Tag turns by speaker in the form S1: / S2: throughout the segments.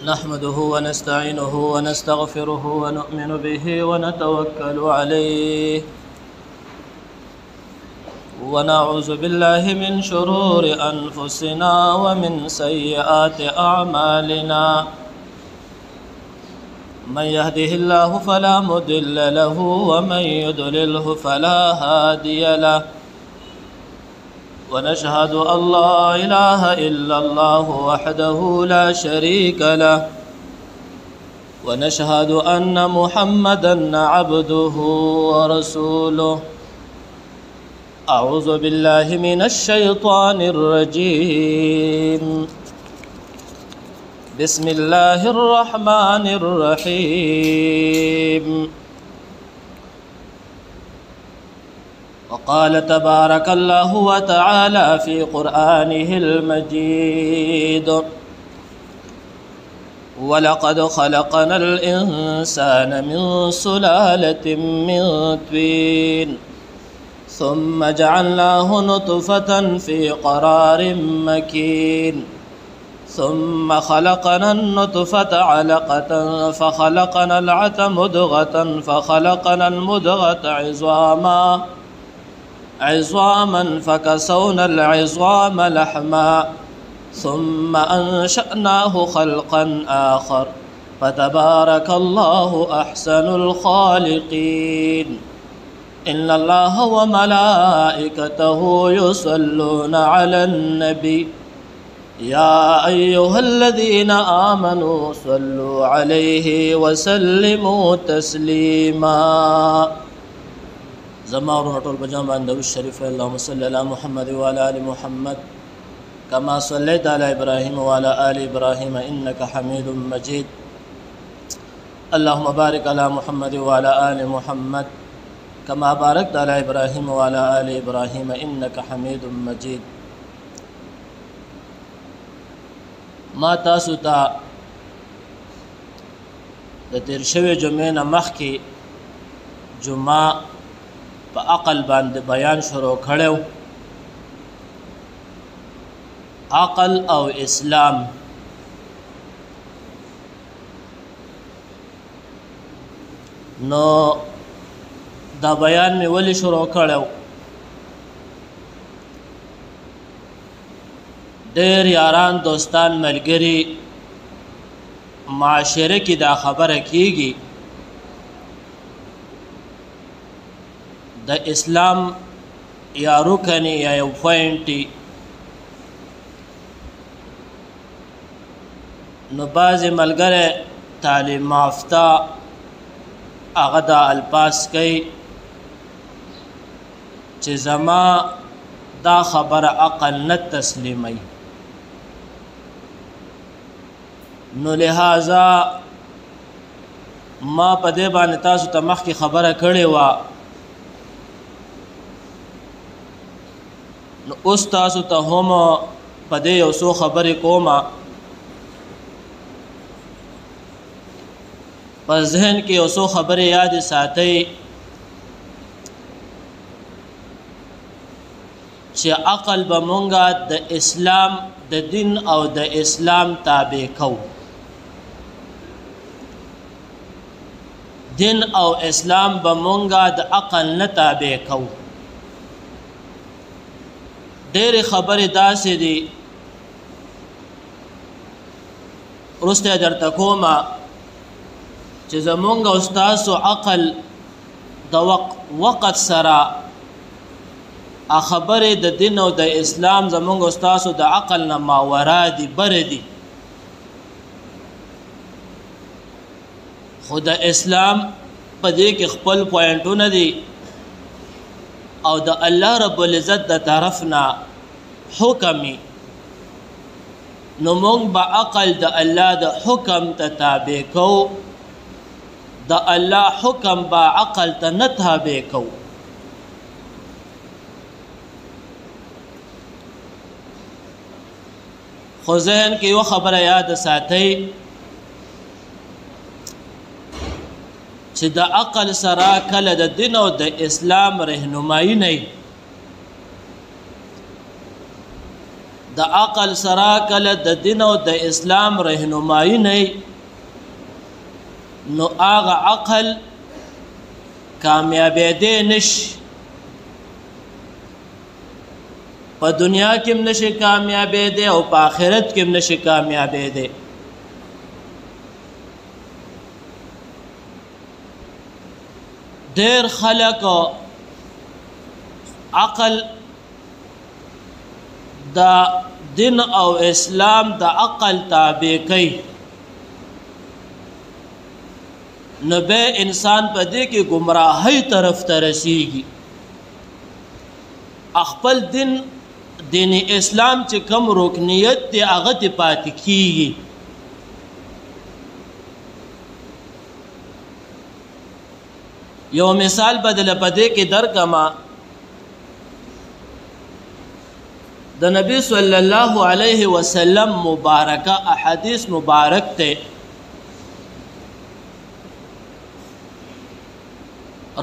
S1: نحمده ونستعينه ونستغفره ونؤمن به ونتوكل عليه ونعوذ بالله من شرور أنفسنا ومن سيئات أعمالنا من يهده الله فلا مضل له ومن يضلله فلا هادي له ونشهد أن لا إله إلا الله وحده لا شريك له ونشهد أن محمدًا عبده ورسوله أعوذ بالله من الشيطان الرجيم بسم الله الرحمن الرحيم وقال تبارك الله وتعالى في قرآنه المجيد ولقد خلقنا الإنسان من سلالة من طين ثم جعلناه نطفة في قرار مكين ثم خلقنا النطفة علقة فخلقنا العلقة مضغة فخلقنا المضغة عظاما فكسونا العظام لحما ثم أنشأناه خلقا آخر فتبارك الله أحسن الخالقين إن الله وملائكته يصلون على النبي يا أيها الذين آمنوا صلوا عليه وسلموا تسليما زمارنا طول بجامع النبي الشريف اللهم صل على محمد وعلى آل محمد كما صليت على إبراهيم وعلى آل إبراهيم إنك حميد مجيد اللهم بارك على محمد وعلى آل محمد كما باركت على إبراهيم وعلى آل إبراهيم إنك حميد مجيد ما تاسو ته د تیر شوی جمعې نه مخکې جمعه په عقل باندې بیان شروع کړو عقل او اسلام نو دا بیان می ولی شروع کړو ډېر یاران دوستان ملګری معاشره کې دا خبره کیږي د اسلام یا رکن یا یو پوینټ نو بعضې ملګری تعلیم یافته هغه دا الفاظ کوي چې زما دا خبره عقل نه تسلیموي نو لہذا ما په دې باندې تاسو ته مخکې خبره کړې وه نو اوس تاسو ته هم په دې یو څو خبرې کومه په ذهن کې یو څو خبرې یادې ساتئ چې عقل به مونږه د اسلام د دین او د اسلام تابع کوو دین او اسلام به مونږه د عقل نه تابع کوو ډېرې خبرې داسې دي وروسته یې درته کومه چې زمونږ او ستاسو عقل د وقت سره خبرې د دین او د اسلام زمونږ او ستاسو د عقل نه ماورا دي بره دي خو د اسلام په دې کې خپل پوینټونه دي او د الله رب العزت د طرف نه حکمي نو مونږ به عقل د الله د حکم ته تابع کوو د الله حکم به عقل ته نه تابع کوو خو ذهن کې یو خبره یاد ساتئ چې د عقل سره کله د دین او د اسلام رهنمایي نه د عقل سره کله د دین او د اسلام رهنمایي نه نو هغه عقل کامیابېدی نشي په دنیا کې هم نشي کامیابېدی او په آخرت کې هم نشي کامیابېدی ډېر خلک عقل د دین او اسلام د عقل تابع کوي نو به انسان په دې کې گمراهۍ طرف ته رسیږي خپل دین اسلام چې کم رکنیت دی هغه ته پاتې کیږي یو مثال بدل پدې کې درکما د نبی صلی الله علیه وسلم مبارکه احادیث مبارک ته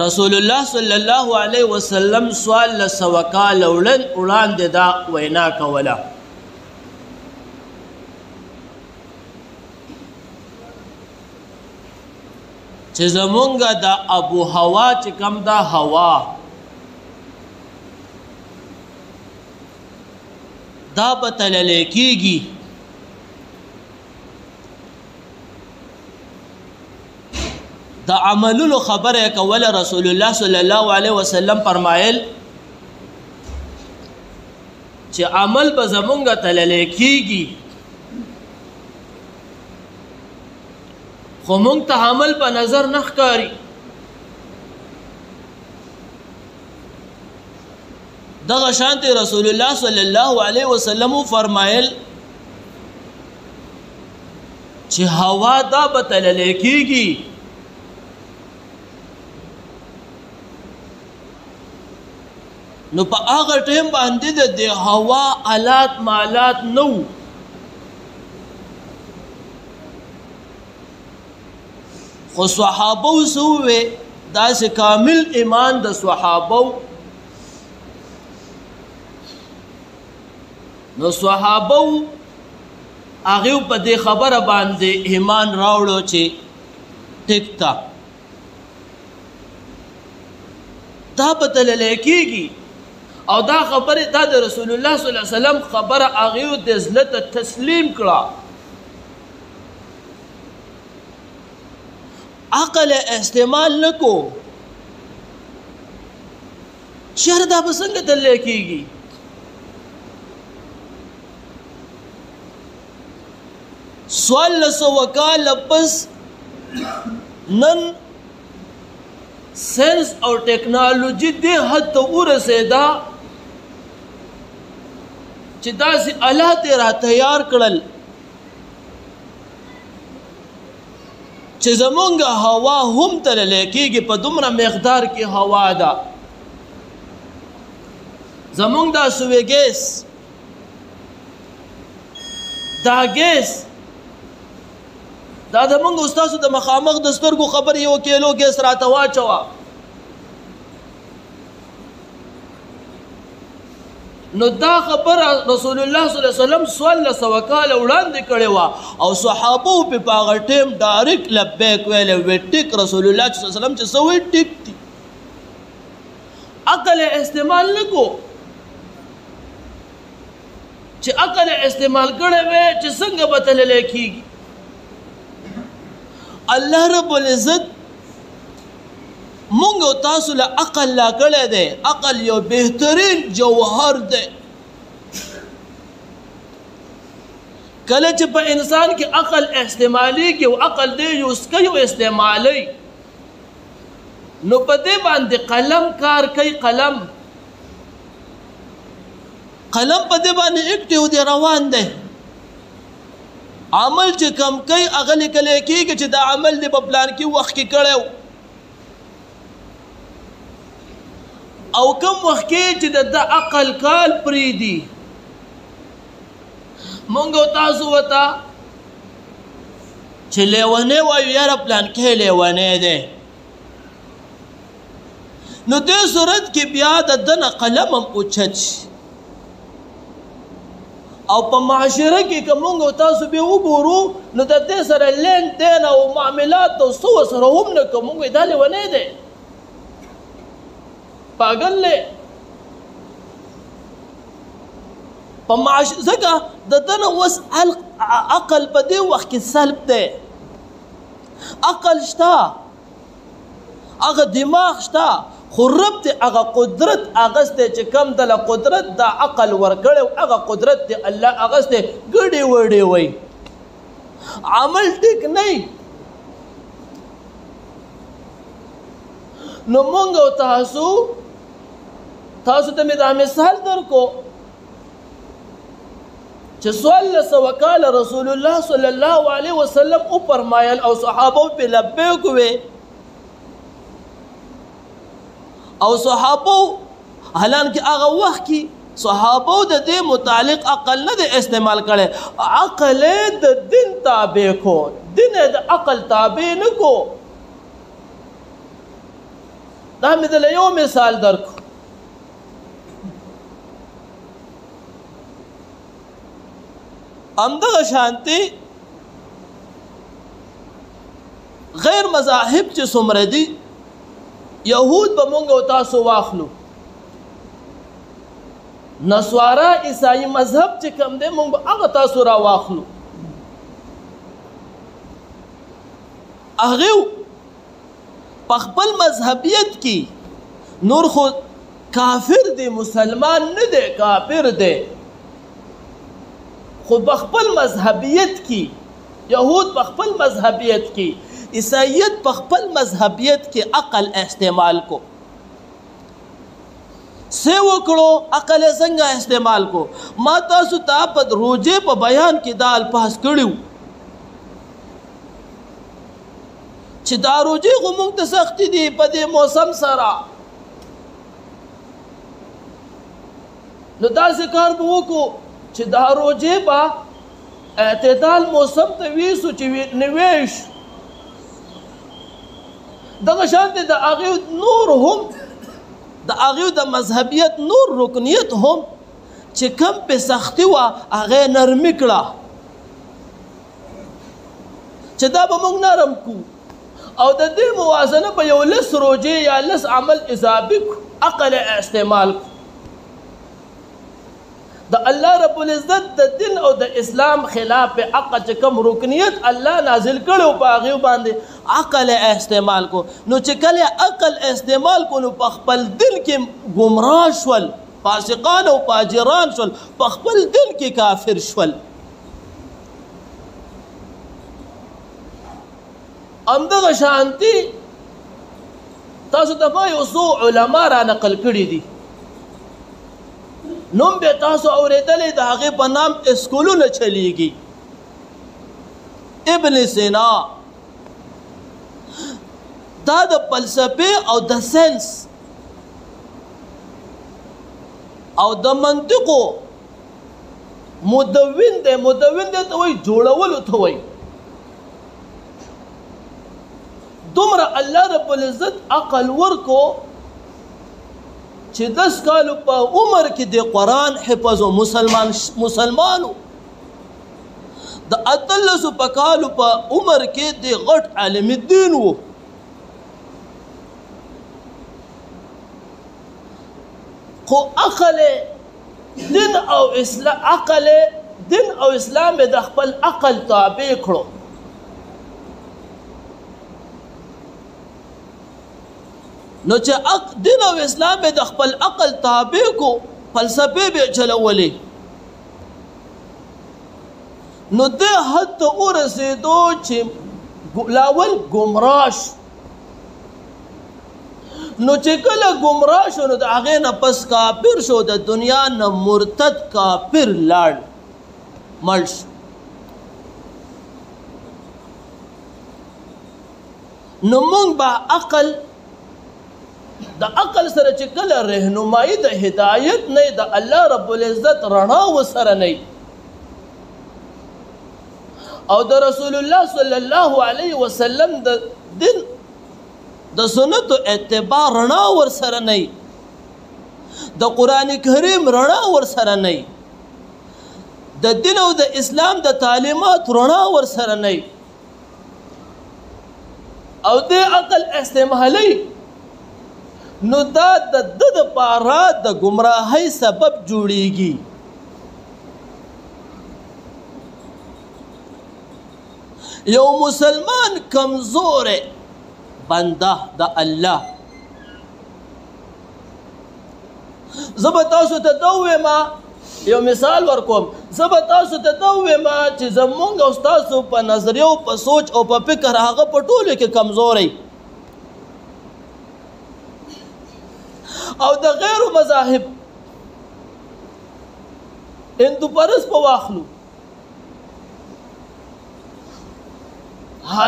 S1: رسول الله صلی الله علیه وسلم سوال سوکال وړاندې دا وینا کوله چې زمونږ د ابو هوا چې کم دا هوا دا به تللی کېږي د عملونو خبره کوله رسول الله صلی الله علیه وسلم فرمایل چې عمل به زمونږ تللی کېږي خو مونږ ته عمل په نظر نه ښکاري دغه شانته رسول الله صلی الله علیه وسلم فرمایل چې هوا دا به تللی کېږي نو په هغه ټیم باندې د هوا آلات مالات نو خو صحابه سوې داسې کامل ایمان د صحابه نو صحابه هغه په دې خبره باندې ایمان راوړو چې ټیک تا دا بدل کېږي او دا خبره دا د رسول الله صلی الله علیه وسلم خبره هغه د عزت تسلیم کړه عقل استعمال نکو شر دا بسنګ دل کېږي سوال وکال پس نن ساينس او ټیکنالوژي دې حد ته ورسېدا چې داسې آلات را تیار کړل چې زمونږ هوا هم تللی کېږي په دومره مقدار کې هوا ده زمونږ دا سوی ګیس دا ګیس دا زمونږ استاسو د مخامخ د سترګو خبر 1 کیلو ګیس راته واچوه نو دا خبر رسول الله صلی الله علیه وسلم سوال سوکال وړاندې کړي وا او صحابه په پاغه ټیم ډایرکټ لبیک ویل و ټیک رسول الله صلی الله علیه وسلم چې سوې ټیک دي عقل استعمال نکو چې عقل استعمال کړي وې چې څنګه بدل کېږي الله رب العزت مونږ تاسو له عقل لا کړی دی عقل یو بهترین جوهر دی کله چې په انسان کې عقل استعمالي کې او عقل دی یوز کوي او استعمالي نو په دې باندې قلم کار کوي قلم په دې باندې اکټیو دی روان دی عمل چې کم کوي هغه لیکل کېږي چې دا عمل دی په پلان کې وخت کې کړو او کم وخت کې چې د عقل کال پریدي مونږ تاسو وتا چې لیونه وایو یاره پلان کې لیونه دی نو دې صورت کې بیا د دنه قلم هم اوچت او په معاشره کې که موږ او تاسو بیا وګورو نو د دې سره لین دین او معاملات او څه ورسره هم نه کوو موږ وایو دا لیونی دی پاګل دی په ځکه د ده نه اوس عقل په دې وخت کې سلب دی عقل شته هغه دماغ شته خو رب دی هغه قدرت اغستی چې کم دله قدرت دا عقل ورکړی هغه قدرت دی الله اغستی ګډې وډې وی عمل ټیک نه نو مونږ او تاسو ته مې دا مثال درکو چې څوارلس سوه کاله رسول الله صلی الله علیه وسلم وفرمایل او صحابه پې لبیک وې او صحابه حالانکه هغه وخت کې صحابه د دې متعلق عقل نه دی استعمال کړی عقل د دین تابع کو دین د عقل تابع نه کو دا مې دله یو مثال درکو همدغه شانتې غیر مذاهب چې څومره دي یهود به مونږ او تاسو واخلو نسوارا عیسائی مذهب چې کوم دی مونږ به هغه تاسو را واخلو هغه په خپل مذهبیت کې نور خو کافر دی مسلمان نه دی کافر دی خو په خپل مذهبیت کې یهود په خپل مذهبیت کې عیسائیت په خپل مذهبیت کې عقل استعمال کو څه وکړو عقل څنګه استعمال کو ما تاسو ته په روزه په بیان کې دا الفاظ کړیو چې دا روزه خو موږ ته سختي دي په دې موسم سره نو داسې کار به وکړو چې دا روزه به اعتدال موسم ته ویسو چې نویش دغه شانته د هغې نور هم د هغې د مذهبیت نور رکنیت هم چې کم پې سختي وه هغې نرمي کړه چې دا به موږ نرم کړو او د دې موازنه به یو لس روجې یا لس عمل اضافي کړو عقل استعمال کړو د الله رب العزت د دین او د اسلام خلاف عقل چې کوم رکنیت الله نازل کړو په هغې باندې عقل استعمال کو نو چې کله عقل استعمال کو نو په خپل دین کې ګمراه شول فاسقان او فاجران شول په خپل دین کې کافر شول همدغه شانتي تاسو ته به یو څو علما را نقل کړي دي نوم به تاسو اورېدلی د هغې په نام اسکولونه چلیږي ابن سینا دا د فلسفې او د ساینس او د منطقو مدون دی ته وایي جوړولو ته وایي دومره الله رب العزت عقل ورکو چې 10 کالو په عمر کې د قرآن حفظ و مسلمانو د 18 په کالو په عمر کې د غټ عالم الدین و خو عقل دین او اسلام د خپل عقل تابع کړو نو چې دین او اسلام به د خپل عقل تابع کو فلسفه به چلولې نو د حد ته ورسېدو چې لاول ګمراش نو چې کله ګمراه شو نو د هغې نه پس کافر شو د دنیا نه مرتد کافر لاړ مړ شو نو موږ به عقل د عقل سره چې کله رهنمایي د هدایت نه د الله رب العزت رڼا ورسره نه او د رسول الله صلی الله علیه وسلم د دین د سنت اتباع رڼا ورسره نه د قرآن کریم رڼا ورسره نه د دین او د اسلام د تعلیمات رڼا ورسره نه او د عقل استعمالي نو دا د پاره د گمراهۍ سبب جوړیږي. یو مسلمان کمزور بنده د الله زه به تاسو ته دا ووایم یو مثال ورکوم زه به تاسو ته دا ووایم چې زمونږ او ستاسو په نظریو په سوچ او په فکر هغه په ټولو کې کمزوری او د غیرو مذاهب هندو پرست په واخلو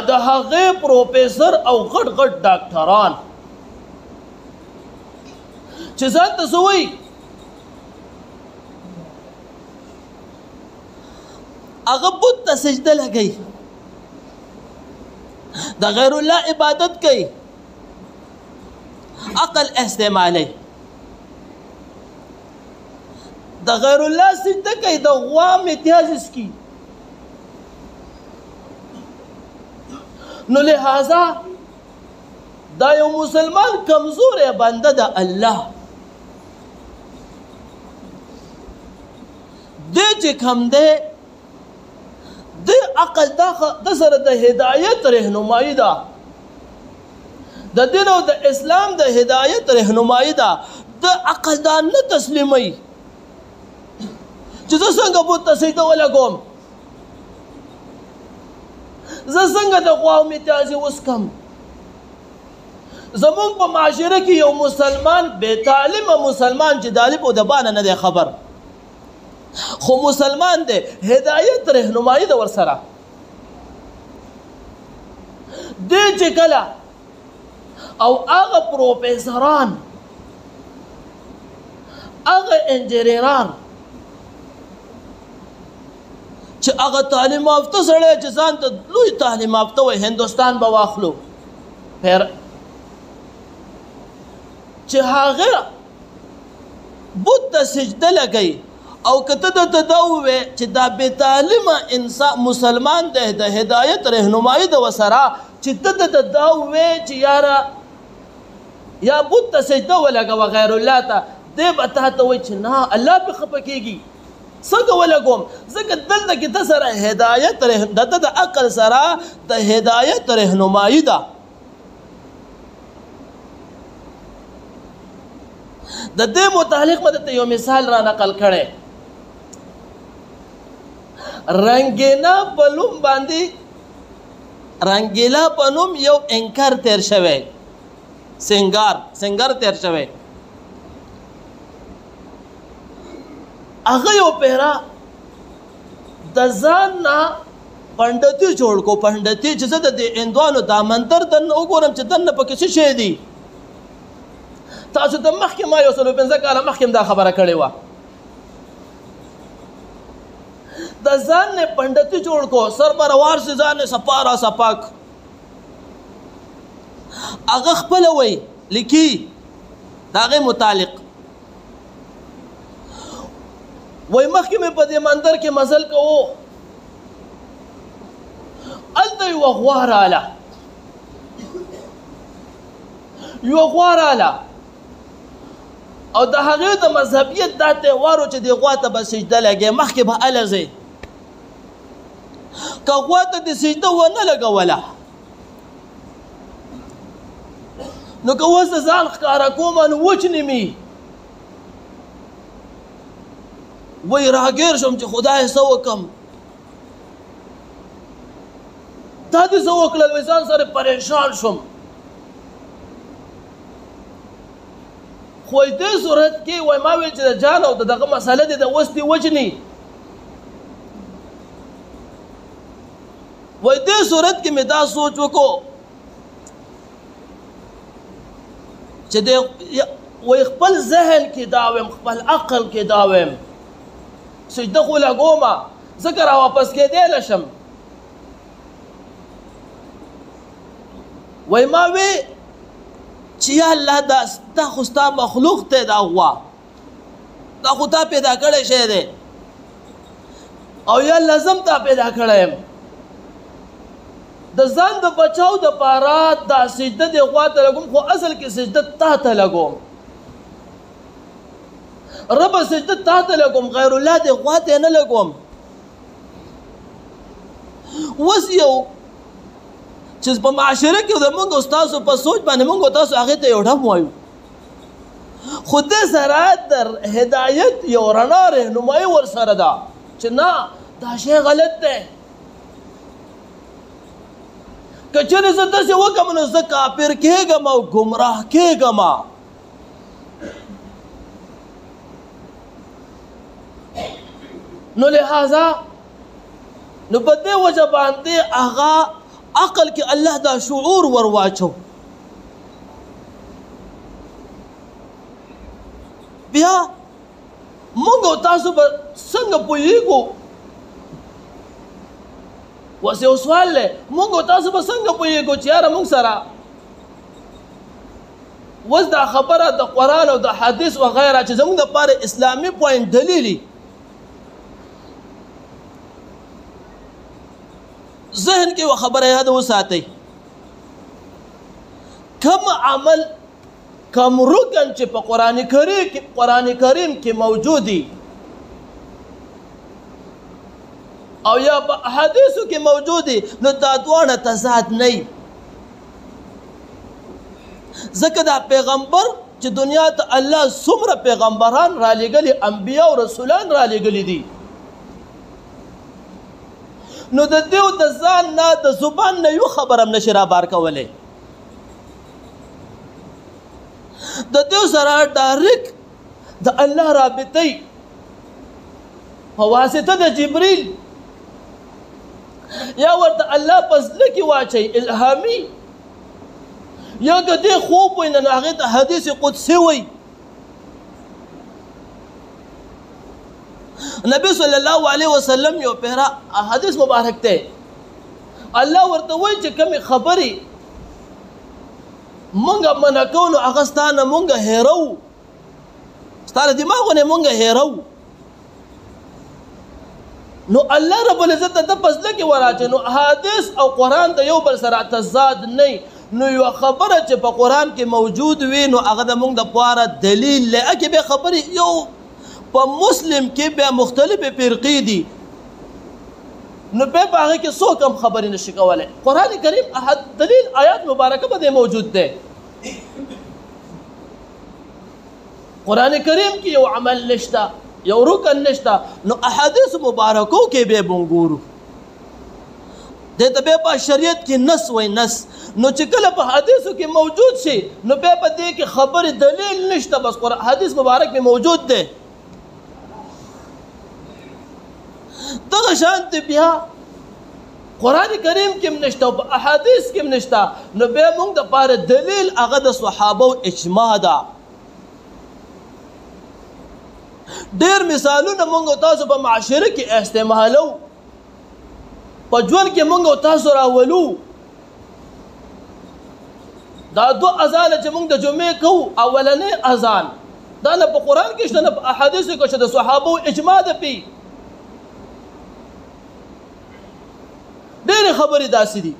S1: د هغې پروفیسر او غټ غټ ډاکټران چې ځان ته څه وایي هغه بت ته سجده لګوي د غیر الله عبادت کوي عقل استعمالي د غیر الله سجده کوي د غوا امتیاز اسکي نو لہذا دا یو مسلمان کمزور بنده د الله دی چې کم دی د عقل د سره د هدایت رهنمایي ده د دین او د اسلام د هدایت رهنمایي ده د عقل دا نه تسلیموي چې زه څنګه بت ته سجده ولګوم زه څنګه د غوا امتیازي وسکم زمونږ په معاشره کې یو مسلمان بې تعلیمه مسلمان چې د الف او د با نه دی خبر خو مسلمان دی هدایت رهنمایي ده ورسره دی چې کله او هغه پروفیسران هغه انجینران چې هغه تعلیم یافته سړی چې ځان ته لوی تعلیم یافته وي هندوستان به واخلو چې هغه بت ته سجده لګوي او که ته درته دا ووایې چې دا بې تعلیمه انسان مسلمان دی د هدایت رهنمایي ده ورسره چې ته درته دا ووایې چې یاره یا بت ته سجده ولګوه غیر الله ته دی به تا ته وایي چې نه الله پې خفه کېږي څنګه ولګوم ځکه دلته کې ته سره هدایت د ته د عقل سره د هدایت رهنمایي ده د دې متعلق به درته یو مثال را نقل کړی رنګیلا په نوم باندې رنګیلا په نوم یو انکر تیر شوی سنګر تیر شوی هغه یو پیرا د ځان نه پنډتي جوړ کو پنډتي چې زه د هندوانو دا منتر دننه وګورم چې دننه پکې څه شی دی تاسو د مخکې ما یو 115 کاله مخکې دا خبره کړې وه د ځان نه پنډتي جوړ کو سر به روار سي ځان نه صفا را صفاک هغه خپله وی لیکي د هغې متعلق وی مخکې مې په دې مندر کې مزل کوو هلته یوه غوا راله او د هغې د مذهبیت دا تهوار و چې دې غوا ته به سجده لګې مخکې به هله ځې که غوا ته دې سجده ونه لګوله نو که اوس د ځان ښکاره کومه نو وچنمي وی راګیر شم چې خدای څه وکم تا دې څه وکړل وی ځان سره پریشان شم خو دې صورت کې وای ما ویل چې د جان او دغه مسله دې د اوس دې وجني وای دې صورت کې مې دا سوچ وکړو چې دې وای خپل ذهن کې دا ویم خپل عقل کې دا ویم سجده خو لګومه ځکه را واپس کېدی نه شم وای ما وی چې یا الله دا خو ستا مخلوق دی دا غوا دا خو تا پیدا کړی شی دی او یا لازم تا پیدا کړم د ځان د بچاو د پاره دا سجده دی غوا ته لګوم خو اصل کې سجده تا ته لګوم رب سجده تا ته لګوم غیر الله دی غوا ته نه لګوم وس یو چې په معاشره کې د موږ استادو په سوچ باندې موږ تاسو هغه ته یو ډم وایو خو دې سره در هدایت یو رڼا رهنمایي ورسره ده چې نه دا شی غلط دی که چېرې زه داسې وکړم نو زه کافر کېږم او ګمراه کېږم نو لہذا نو په دې وجه باندې هغه عقل کې الله دا شعور ور واچو بیا موږ تاسو به څنګه پوهېږو وس یو سوال دی موږ تاسو به څنګه پوهېږو چې یاره موږ سره وس دا خبره د قرآن او د حدیث وغیره چې زموږ دپاره اسلامي پوینټ دلیلي ذهن کې یوه خبره یاده وساتئ کم عمل کم رکن چې په قرآن کریم کې موجودي او یا په احادیثو کې موجودي نو دا دواړه تضاد نه وي ځکه دا پیغمبر چې دنیا ته الله څومره پیغمبران رالیږلي انبیا او رسولان رالیږلي دي نو د دیو د ځان نه د زبان نه یو خبر هم نشي رابار کولی د دیو سره ډایرکټ د الله رابطه په واسطه د جبریل یا ورته الله په زړه کې واچوي الهامي یا که دې خوب وي نو هغې ته حدیث قدسي وایي نبی صلی الله علیه وسلم یو پیرا حدیث مبارک ته الله ورته وایي چې کومې خبرې مونږ منع کوو نو هغه ستا نه مونږ هېروو ستا له دماغو نه مونږ هېروو نو الله رب العزت د په زړه کې وراچوي نو حدیث او قرآن د یو بل سره تضاد نه نو یو خبره چې په قرآن کې موجود وي نو هغه د مونږ دپاره دلیل دی اکې بیا خبرې یو په مسلم کې بیا مختلفې فرقې دي نو بیا په هغې کې څوک هم خبرې نشي کولی قرآن کریم دلیل آیات مبارکه به دی موجود دی قرآن کریم کې یو عمل نشته یو رکن نشته نو احادیث مبارکو کې بیا بنګورو دې ته بیا په شریعت کې نس وای نس نو چې کله په حدیثو کې موجود شي نو بیا په دې کې خبرې دلیل نشته بس حدیث مبارک کې موجود دی دغه شانتې بیا قرآن کریم کې هم نشته او په احادیث کې هم نشته نو بیا موږ دپاره دلیل هغه د صحابو اجماع ده ډېر مثالونه موږ تاسو په معاشره کې استعمالو په ژوند کې موږ تاسو راولو دا دو اذان چې موږ د جمعې کوو اولنی اذان دا نه په قرآن کې شته نه په احادیثو کې شته د صحابو اجماع ده پې ډېرې خبرې داسې دي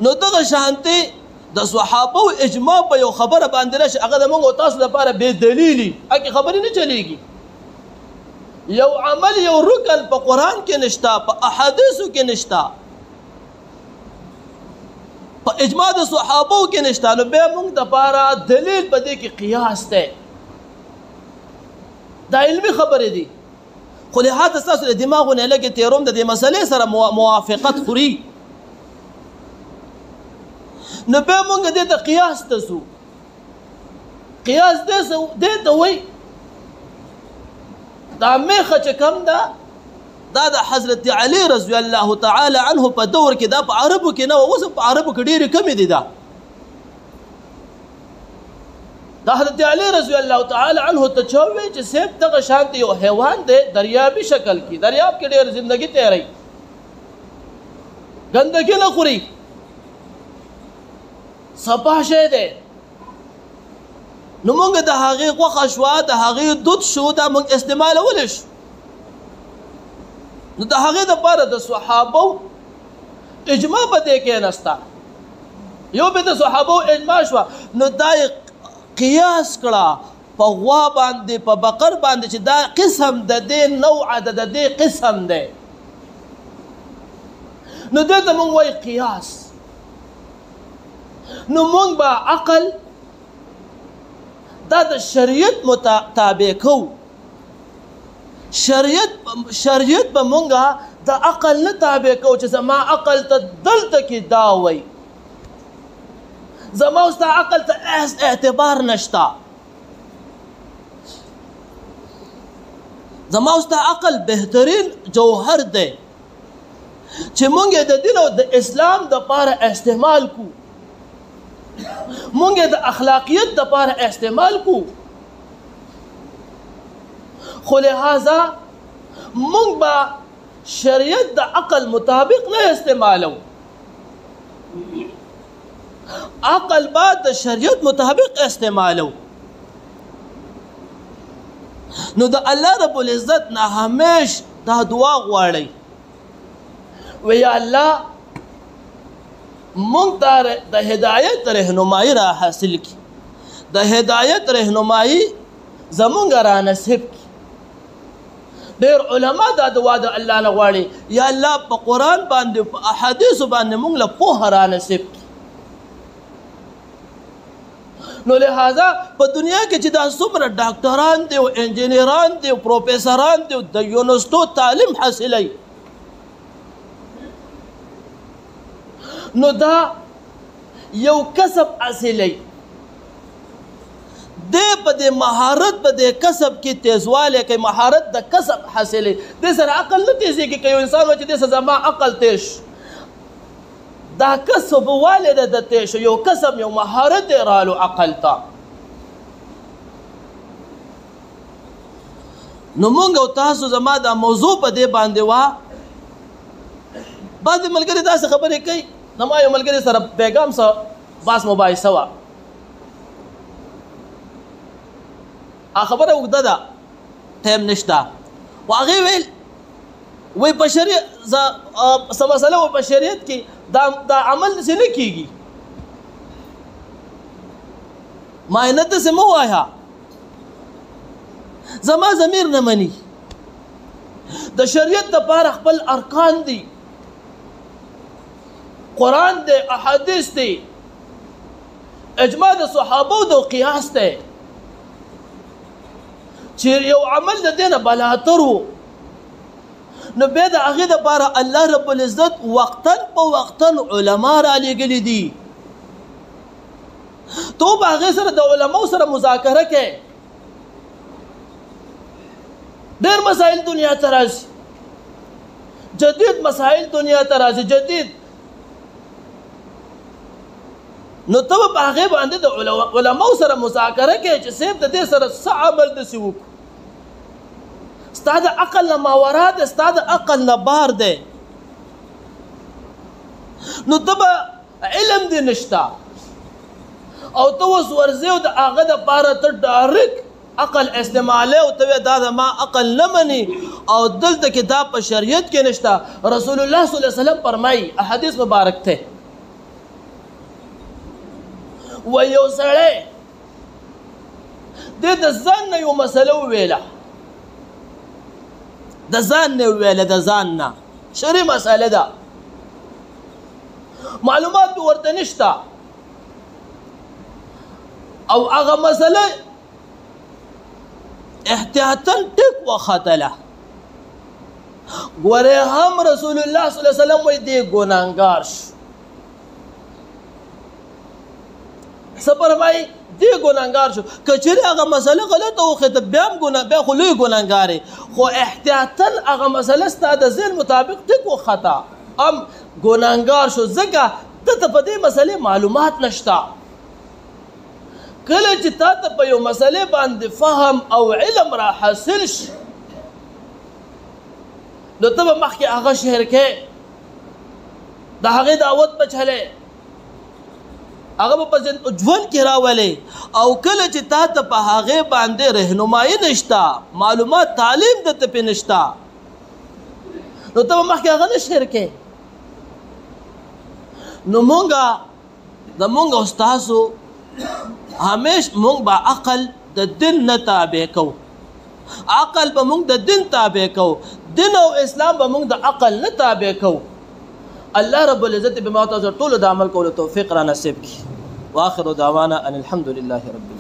S1: نو دغه شانتې د صحابو اجماع په یو خبره باندې راشي هغه د موږ او تاسو لپاره بې دلیلي هکې خبرې نه چلېږي یو عمل یو رکن په قرآن کې نشته په احادیثو کې نشته په اجماع د صحابو کې نشته نو بیا موږ دپاره دلیل په دې کې قیاس دی دا علمي خبرې دي خو لهذا ستاسو د دماغو نه لږې تېروم د دې مسلې سره موافقت خوري نو بیا مونږ دې ته قیاس ته ځو قیاس دې ته وایي دا میخه چې کوم ده دا د حضرت علي رضی الله تعالی عنه په دور کې دا په عربو کې نه و اوس په عربو کې ډېرې کمې دي دا حضرت علي رضی الله تعالی عنه ته چا ووایي چې صاحب دغه شانتې یو حیوان دی دریابي شکل کې دریاب کې ډېر زندګي تېروي ګندګي نه خوري صفا شی دی نو مونږ د هغې غوښه شوه د هغې دود شو دا مونږ استعمالولی شو نو د هغې دپاره د صحابو اجماع په دې کې نسته یو به د صحابو اجماع شوه نو دا یې قیاس کړه په غوا باندې په بقر باندې چې دا قسم د دې نوعه د دې قسم دی نو دې ته مونږ وایي قیاس نو مونږ به عقل دا د شریعت مطابق کوو شریعت به مونږه د عقل نه تابع کوو چې زما عقل ته دلته کې دا وایي زما اوس د عقل ته اعتبار نشته زما اوس د عقل بهترین جوهر دی چې مونږ یې د دین او د اسلام دپاره استعمال کو مونږ یې د اخلاقیت دپاره استعمال کو خو لہذا مونږ به شریعت د عقل مطابق نه استعمالو عقل به د شریعت مطابق استعمالو نو د الله رب العزت نه همیش دا دعا غواړئ ویا الله مونږ ته د هدایت رهنمایي را حاصل کړي د هدایت رهنمایي زمونږ را نصیب کړي ډېر علما دا دعا د الله نه غواړي یا الله په قرآن باندې په احادیثو باندې مونږ له پوهه را نصیب کړي نو لہذا په دنیا کې چې دا څومره ډاکټران دي او انجینران دي او پروفیسران دي د یونیورسټو تعلیم حاصلوي نو دا یو کسب حاصلوي دې په دې مهارت په دې کسب کې تیزوالی کوي مهارت د کسب حاصلوي دې سره عقل نه تیزېږي که یو انسان و چې دې سره زما عقل تیز دا کسب والی د تیز یو کسب یو مهارت یې رالو عقل ته نو مونږ او تاسو زما دا موضوع په دې باندې وه بعضې ملګري داسې خبرې کوي نو ما یو ملګري سره بیګام سره باس مباحثه وه خبره اوږده ده ټایم نشته و هغې ویل وایي په شریعت څه مسله وه په شریعت کې دا عمل داسې نه کېږي ما یې نه داسې مه وایه زما ضمیر نه مني د شریعت دپاره خپل ارکان دي قرآن دی احادیث دی اجماع د صحابو د قیاس دی چې یو عمل د دې نه بالاتر و نو بیا د هغې دپاره الله رب العزت وقتاً په وقتاً علما رالیږلي دي تو به هغې سره د علماو سره مذاکره کوې ډېر مسایل دنیا ته راځي جدید مسایل دنیا ته راځي جدید نو ته به په هغې باندې د علماو سره مذاکره کوې چې صاحب د دې سره څه عمل داسې وکړو ستا د عقل نه ماورا دی ستا د عقل نه بار دی نو ته به علم دې نشته او ته اوس ورځې او د هغه دپاره ته ډایرکټ عقل استعمالی او ته وایې دا زما عقل نه مني او دلته کې دا په شریعت کې نشته رسول الله صلی الله علیه وسلم فرمایي احادیث مبارک ته و یو سړی دې د ځان نه یو مسله وویله د ځان نه وویله د ځان نه شرعي مسله ده معلومات ورته نشته او هغه مسله احتیاطاً ټیک وختله ګورې هم رسول الله صلی الله علیه وسلم وایي دې ګناهګار شو څه فرمایي دې ګناهګار شو که چېرې هغه مسله غلطه وخېده بیا هم بیا خو لوی ګناهګار خو احتیاطاً هغه مسله ستا د ذهن مطابق ټیک وخته هم ګناهګار شو ځکه ده ته په دې مسلې معلومات نشته کله چې تا ته په یو مسلې باندې فهم او علم را حاصل شي نو ته به مخکې هغه شهر کې د هغې دعوت به چلې هغه به په ژوند کې راولې او کله چې تا ته په هغې باندې رهنمایي نشته معلومات تعلیم درته پې نشته نو ته مخکې هغه نه شعر کې. نو مونږه د مونږ استادو همیش مونږ به عقل د دین نه تابع کوو، عقل به مونږ د دین تابع کوو، دین او اسلام به مونږ د عقل نه تابع کوو. الله رب العزت به ما تاسو ټول د عمل کولو توفیق را نصیب کړي. واخر دعوانا ان الحمد لله رب العالمين.